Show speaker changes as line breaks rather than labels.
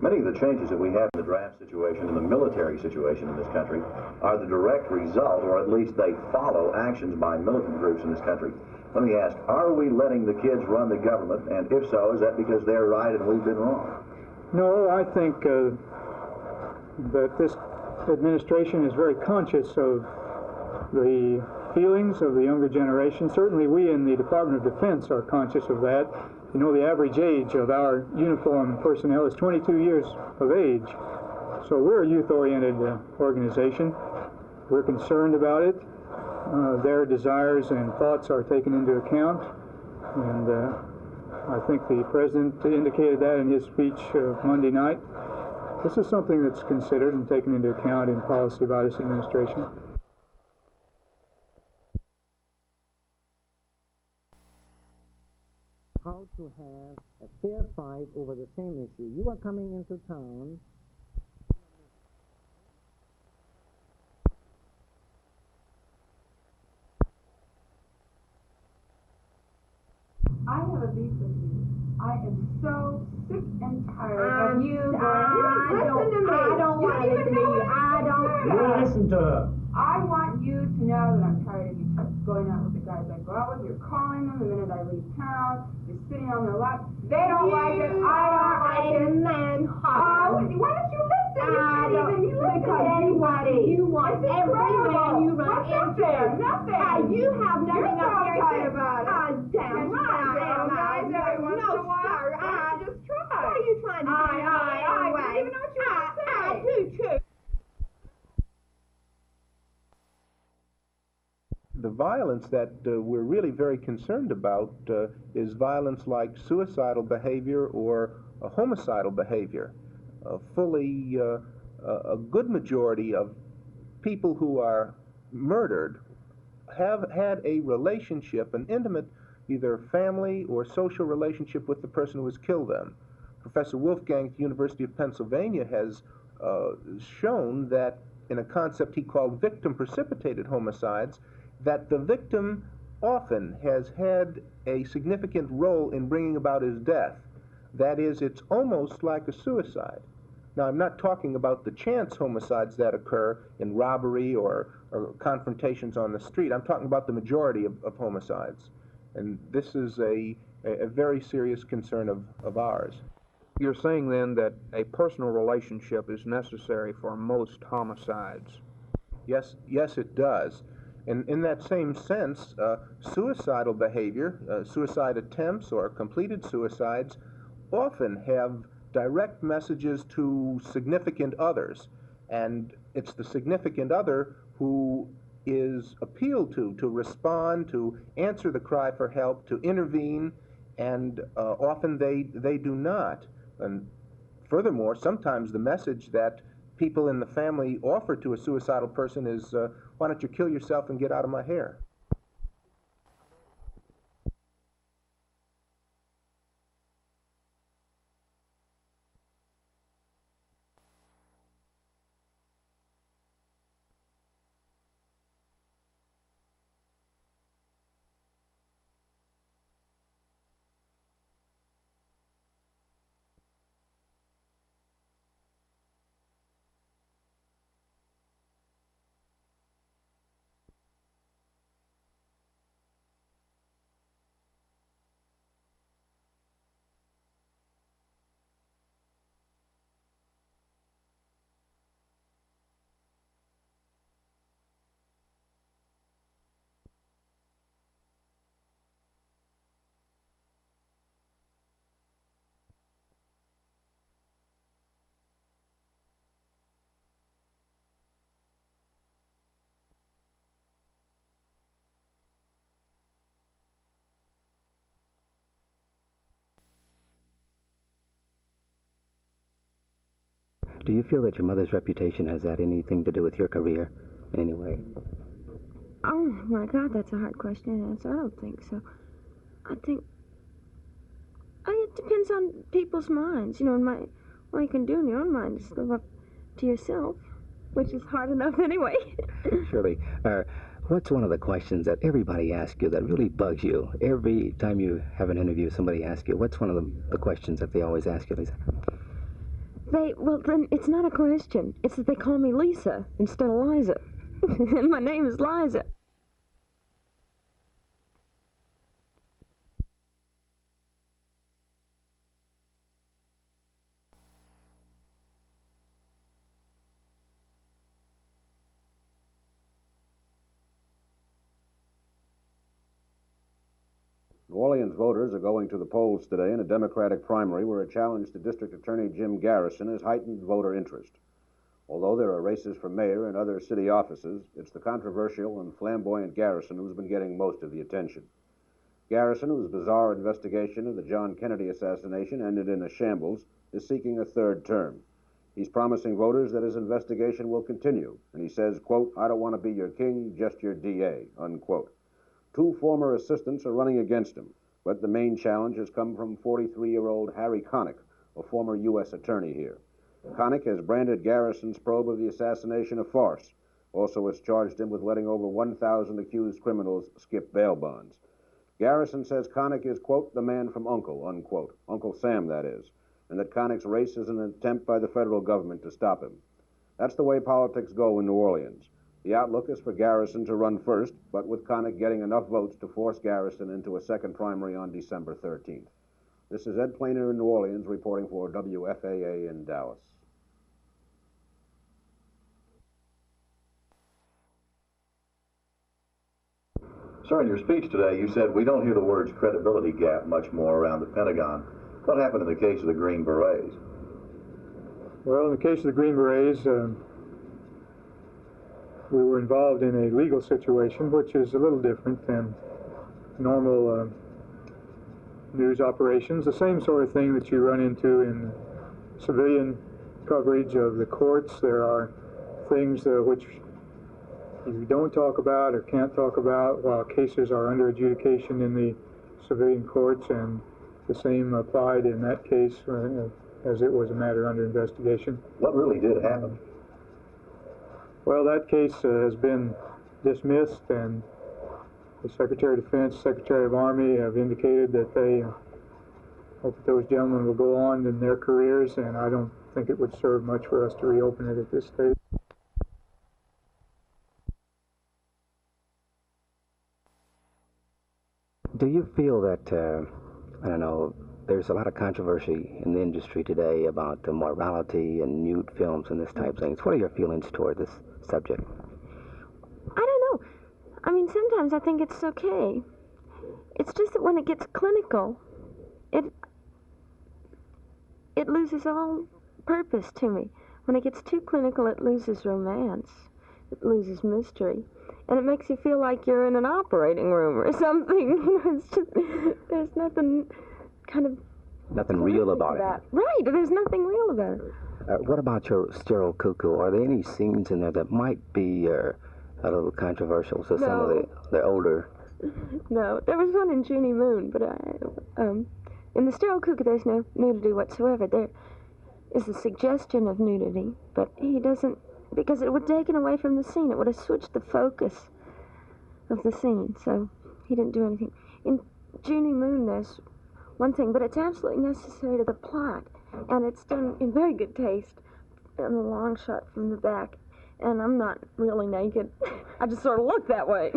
Many of the changes that we have in the draft situation and the military situation in this country are the direct result, or at least they follow actions by militant groups in this country. Let me ask, are we letting the kids run the government? And if so, is that because they're right and we've been wrong?
No, I think that this administration is very conscious of the feelings of the younger generation. Certainly we in the Department of Defense are conscious of that. You know, the average age of our uniformed personnel is 22 years of age. So we're a youth-oriented organization. We're concerned about it. Their desires and thoughts are taken into account. And I think the President indicated that in his speech Monday night. This is something that's considered and taken into account in policy by this administration.
How to have a fair fight over the same issue. You are coming into town.
I have a beef with you. I am so sick and tired of you going, I don't want to listen to you. I don't care.
Listen to her.
I want you to know that I'm tired of you going out with the guys I go out with. You're calling them the minute I leave town. You're sitting on their lap. They don't like it. I don't like it. Man, why don't you listen? You listen to anybody. You want every man you run into. Nothing. You have nothing up here to say about it. Damn right I am. No, sir. I just tried. What are you trying to do? I don't even know what you want to say. I do too.
The violence that we're really very concerned about is violence like suicidal behavior or homicidal behavior. Fully a good majority of people who are murdered have had a relationship, an intimate either family or social relationship with the person who has killed them. Professor Wolfgang at the University of Pennsylvania has shown that in a concept he called victim-precipitated homicides, that the victim often has had a significant role in bringing about his death. That is, it's almost like a suicide. Now, I'm not talking about the chance homicides that occur in robbery or confrontations on the street. I'm talking about the majority of homicides. And this is a very serious concern of ours.
You're saying then that a personal relationship is necessary for most homicides?
Yes, it does. And in that same sense, suicidal behavior, suicide attempts or completed suicides often have direct messages to significant others. And it's the significant other who is appealed to respond, to answer the cry for help, to intervene, and often they do not. And furthermore, sometimes the message that people in the family offer to a suicidal person is, why don't you kill yourself and get out of my hair?
Do you feel that your mother's reputation has had anything to do with your career in any way?
Oh, my God, that's a hard question to answer. I don't think so. I think... it depends on people's minds. You know, all you can do in your own mind is live up to yourself, which is hard enough anyway.
Shirley, what's one of the questions that everybody asks you that really bugs you? Every time you have an interview, somebody asks you, what's one of the questions that they always ask you, Lisa?
Well, then it's not a question. It's that they call me Lisa instead of Liza. And my name is Liza.
New Orleans voters are going to the polls today in a Democratic primary where a challenge to District Attorney Jim Garrison has heightened voter interest. Although there are races for mayor and other city offices, it's the controversial and flamboyant Garrison who's been getting most of the attention. Garrison, whose bizarre investigation of the John Kennedy assassination ended in a shambles, is seeking a third term. He's promising voters that his investigation will continue, and he says, quote, "I don't want to be your king, just your DA," unquote. 2 former assistants are running against him, but the main challenge has come from 43-year-old Harry Connick, a former U.S. attorney here. Connick has branded Garrison's probe of the assassination a farce. Also has charged him with letting over 1,000 accused criminals skip bail bonds. Garrison says Connick is, quote, "the man from Uncle," unquote, Uncle Sam, that is, and that Connick's race is an attempt by the federal government to stop him. That's the way politics go in New Orleans. The outlook is for Garrison to run first, but with Connick getting enough votes to force Garrison into a second primary on December 13th. This is Ed Planer in New Orleans reporting for WFAA in Dallas.
Sir, in your speech today, you said we don't hear the words credibility gap much more around the Pentagon. What happened in the case of the Green Berets?
Well, in the case of the Green Berets, we were involved in a legal situation, which is a little different than normal news operations. The same sort of thing that you run into in civilian coverage of the courts. There are things which you don't talk about or can't talk about while cases are under adjudication in the civilian courts, and the same applied in that case as it was a matter under investigation.
What really did happen?
Well, that case has been dismissed, and the Secretary of Defense, Secretary of Army have indicated that they hope that those gentlemen will go on in their careers, and I don't think it would serve much for us to reopen it at this stage.
Do you feel that, I don't know, there's a lot of controversy in the industry today about the morality and nude films and this type of things. What are your feelings toward this subject?
I don't know. I mean, sometimes I think it's okay. It's just that when it gets clinical, it loses all purpose to me. When it gets too clinical, it loses romance. It loses mystery. And it makes you feel like you're in an operating room or something. You know, it's just, there's nothing kind of...
Nothing real about it.
Right, there's nothing real about it.
What about your Sterile Cuckoo? Are there any scenes in there that might be a little controversial to some of the older...
No, there was one in Junie Moon, but in the Sterile Cuckoo there's no nudity whatsoever. There is a suggestion of nudity, but he doesn't... Because it would have taken away from the scene. It would have switched the focus of the scene, so he didn't do anything. In Junie Moon, there's one thing, but it's absolutely necessary to the plot, and it's done in very good taste, in a long shot from the back, and I'm not really naked. I just sort of look that way.